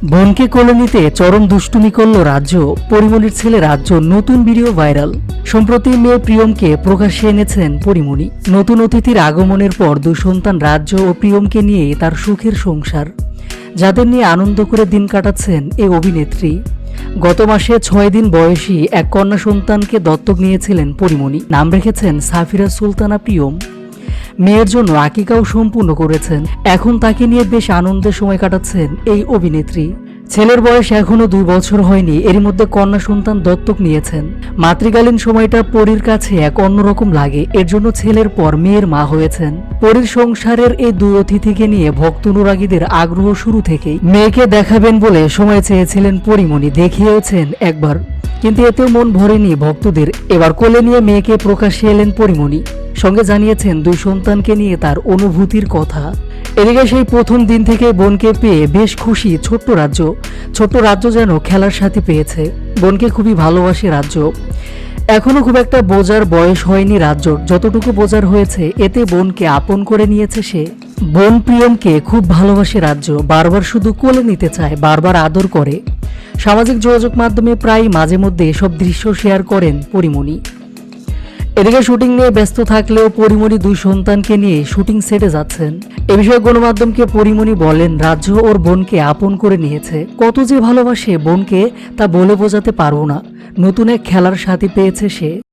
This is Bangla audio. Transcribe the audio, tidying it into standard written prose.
বোনকে কোলে নিতে চরম দুষ্টুমি করল রাজ্য। পরিমণির ছেলে রাজ্য নতুন ভিডিও ভাইরাল। সম্প্রতি মেয়ে প্রিয়মকে প্রকাশ্যে এনেছেন পরিমণি। নতুন অতিথির আগমনের পর দুই সন্তান রাজ্য ও প্রিয়মকে নিয়ে তার সুখের সংসার, যাদের নিয়ে আনন্দ করে দিন কাটাচ্ছেন এই অভিনেত্রী। গত মাসে 6 দিন বয়সী এক কন্যা সন্তানকে দত্তক নিয়েছিলেন পরিমণি। নাম রেখেছেন সাফিরা সুলতানা প্রিয়ম। মেয়ের জন্য আকিকাও সম্পূর্ণ করেছেন। এখন তাকে নিয়ে বেশ আনন্দের সময় কাটাচ্ছেন এই অভিনেত্রী। ছেলের বয়স এখনো 2 বছর হয়নি, এর মধ্যে কন্যা সন্তান দত্তক নিয়েছেন। মাতৃকালীন সময়টা পরীর কাছে এক অন্যরকম লাগে, এর জন্য ছেলের পর মেয়ের মা হয়েছেন। পরীর সংসারের এই দুই অতিথিকে নিয়ে ভক্ত অনুরাগীদের আগ্রহ শুরু থেকেই। মেয়েকে দেখাবেন বলে সময় চেয়েছিলেন পরিমণি, দেখিয়েছেন একবার, কিন্তু এতেও মন ভরেনি ভক্তদের। এবার কোলে নিয়ে মেয়েকে প্রকাশ্যে এলেন পরিমণি, সঙ্গে জানিয়েছেন দুই সন্তানকে নিয়ে তার অনুভূতির কথা। এদিকে সেই প্রথম দিন থেকে বোনকে পেয়ে বেশ খুশি ছোট্ট রাজ্য। ছোট্ট রাজ্য যেন খেলার সাথী পেয়েছে। বোনকে খুবই ভালোবাসে রাজ্য। এখনো খুব একটা বোঝার বয়স হয়নি রাজ্যর, যতটুকু বোঝার হয়েছে এতে বোনকে আপন করে নিয়েছে সে। বোন প্রিয়মকে খুব ভালোবাসে রাজ্য, বারবার শুধু কোলে নিতে চায়, বারবার আদর করে। সামাজিক যোগাযোগ মাধ্যমে প্রায় মাঝে মধ্যে এসব দৃশ্য শেয়ার করেন পরিমণি। এদিকে শুটিং নিয়ে ব্যস্ত থাকলেও পরিমণি দুই সন্তানকে নিয়ে শুটিং সেটে যাচ্ছেন। এ বিষয়ে গণমাধ্যমকে পরিমণি বলেন, রাজ্য ওর বোনকে আপন করে নিয়েছে। কত যে ভালোবাসে বোনকে তা বলে বোঝাতে পারবো না। নতুন এক খেলার সাথী পেয়েছে সে।